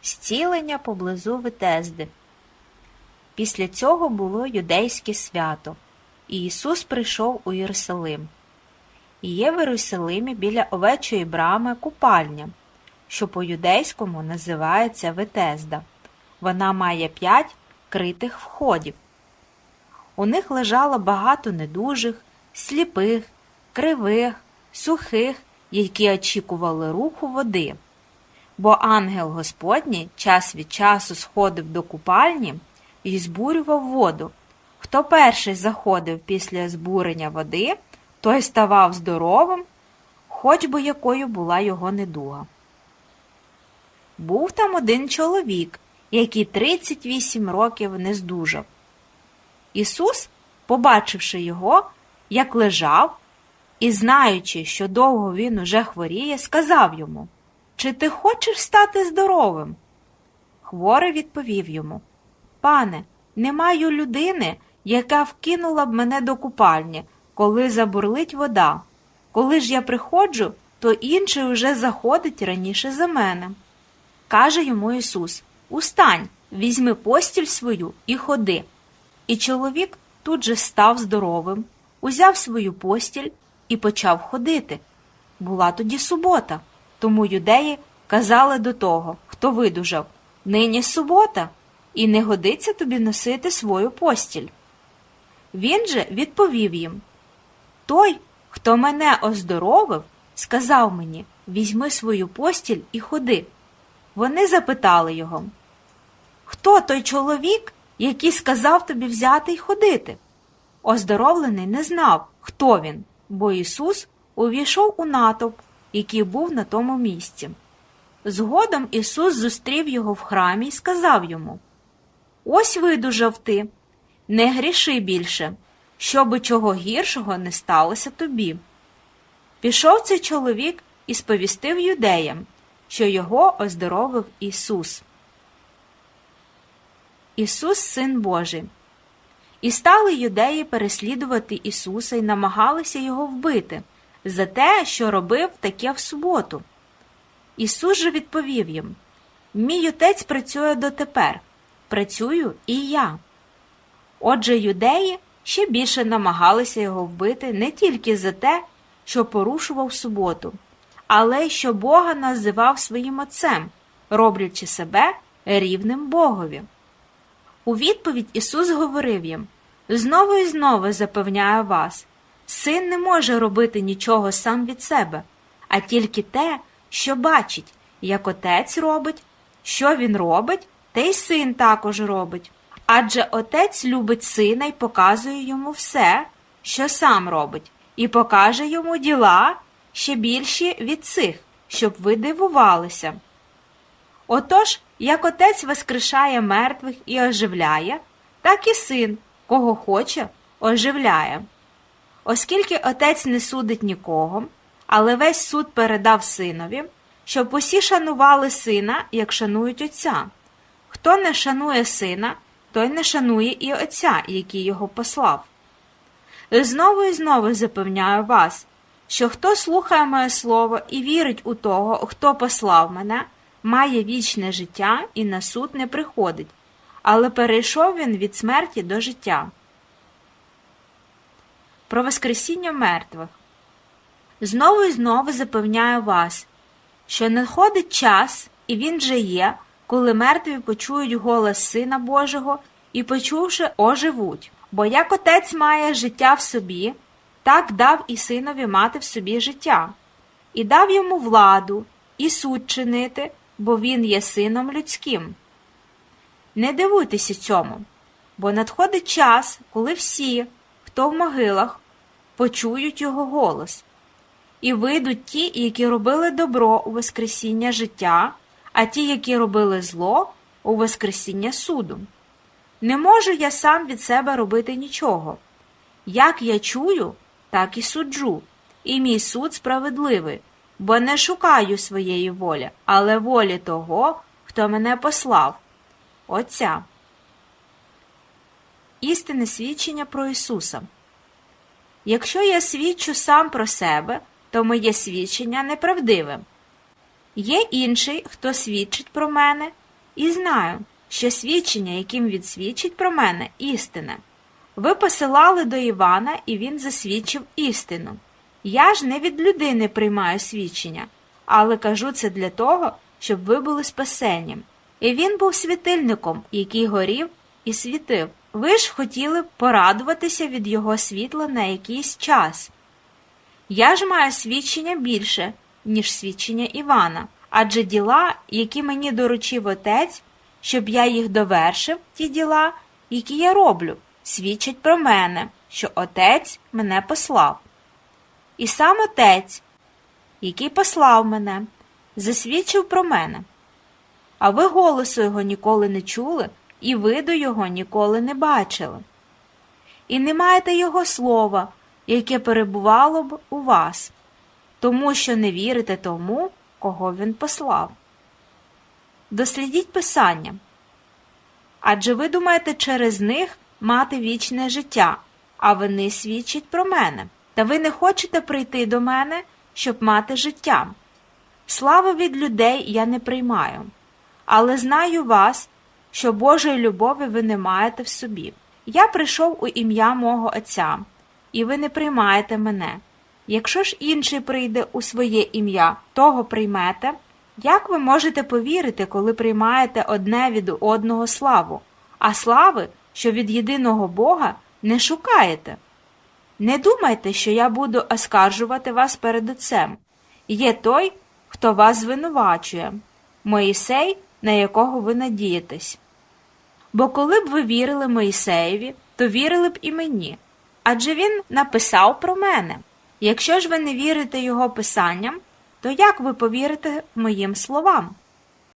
Зцілення поблизу Витезди. Після цього було юдейське свято, і Ісус прийшов у Єрусалим. І є в Єрусалимі біля овечої брами купальня, що по-юдейському називається Витезда. Вона має 5 критих входів. У них лежало багато недужих, сліпих, кривих, сухих, які очікували руху води. Бо ангел Господній час від часу сходив до купальні і збурював воду. Хто перший заходив після збурення води, той ставав здоровим, хоч би якою була його недуга. Був там один чоловік, який 38 років не здужав. Ісус, побачивши його, як лежав, і знаючи, що довго він уже хворіє, сказав йому: «Чи ти хочеш стати здоровим?» Хворий відповів йому: «Пане, не маю людини, яка вкинула б мене до купальні, коли забурлить вода. Коли ж я приходжу, то інший уже заходить раніше за мене». Каже йому Ісус: «Устань, візьми постіль свою і ходи». І чоловік тут же став здоровим, узяв свою постіль і почав ходити. Була тоді субота, тому юдеї казали до того, хто видужав: «Нині субота, і не годиться тобі носити свою постіль». Він же відповів їм: «Той, хто мене оздоровив, сказав мені: візьми свою постіль і ходи». Вони запитали його: «Хто той чоловік, який сказав тобі взяти й ходити?» Оздоровлений не знав, хто він, бо Ісус увійшов у натовп, який був на тому місці. Згодом Ісус зустрів його в храмі й сказав йому: «Ось видужав ти, не гріши більше, щоби чого гіршого не сталося тобі». Пішов цей чоловік і сповістив юдеям, що його оздоровив Ісус. Ісус – Син Божий. І стали юдеї переслідувати Ісуса й намагалися його вбити за те, що робив таке в суботу. Ісус же відповів їм: «Мій Отець працює дотепер, працюю і я». Отже, юдеї ще більше намагалися його вбити не тільки за те, що порушував суботу, але й що Бога називав своїм Отцем, роблячи себе рівним Богові. У відповідь Ісус говорив їм: «Знову і знову запевняю вас, Син не може робити нічого сам від себе, а тільки те, що бачить, як Отець робить. Що Він робить, те й Син також робить. Адже Отець любить Сина й показує йому все, що сам робить, і покаже йому діла ще більші від цих, щоб ви дивувалися. Отож, як Отець воскрешає мертвих і оживляє, так і Син, кого хоче, оживляє. Оскільки Отець не судить нікого, але весь суд передав Синові, щоб усі шанували Сина, як шанують Отця. Хто не шанує Сина, той не шанує і Отця, який його послав. Знову і знову запевняю вас, що хто слухає моє слово і вірить у того, хто послав мене, має вічне життя і на суд не приходить, але перейшов він від смерті до життя. Про воскресіння мертвих. Знову і знову запевняю вас, що надходить час, і він вже є, коли мертві почують голос Сина Божого і, почувши, оживуть. Бо як Отець має життя в собі, так дав і Синові мати в собі життя. І дав йому владу, і суд чинити, бо він є Сином людським. Не дивуйтеся цьому, бо надходить час, коли всі, хто в могилах, почують його голос. І вийдуть ті, які робили добро у воскресіння життя, а ті, які робили зло, у воскресіння суду. Не можу я сам від себе робити нічого. Як я чую, так і суджу, і мій суд справедливий, бо не шукаю своєї волі, але волі того, хто мене послав, Отця. Істинне свідчення про Ісуса. Якщо я свідчу сам про себе, то моє свідчення неправдиве. Є інший, хто свідчить про мене, і знаю, що свідчення, яким він свідчить про мене, істинне. Ви посилали до Івана, і він засвідчив істину. Я ж не від людини приймаю свідчення, але кажу це для того, щоб ви були спасенням. І він був світильником, який горів і світив. Ви ж хотіли порадуватися від його світла на якийсь час. Я ж маю свідчення більше, ніж свідчення Івана, адже діла, які мені доручив Отець, щоб я їх довершив, ті діла, які я роблю, свідчать про мене, що Отець мене послав. І сам Отець, який послав мене, засвідчив про мене. А ви голосу його ніколи не чули, і виду його ніколи не бачили. І не маєте його слова, яке перебувало б у вас, тому що не вірите тому, кого він послав. Дослідіть Писання. Адже ви думаєте через них мати вічне життя, а вони свідчать про мене. Та ви не хочете прийти до мене, щоб мати життя. Слави від людей я не приймаю, але знаю вас, що Божої любові ви не маєте в собі. Я прийшов у ім'я мого Отця, і ви не приймаєте мене. Якщо ж інший прийде у своє ім'я, того приймете. Як ви можете повірити, коли приймаєте одне від одного славу, а слави, що від єдиного Бога, не шукаєте? Не думайте, що я буду оскаржувати вас перед Отцем. Є той, хто вас звинувачує, Моїсей, на якого ви надієтесь. Бо коли б ви вірили Моїсеєві, то вірили б і мені, адже він написав про мене. Якщо ж ви не вірите його писанням, то як ви повірите моїм словам?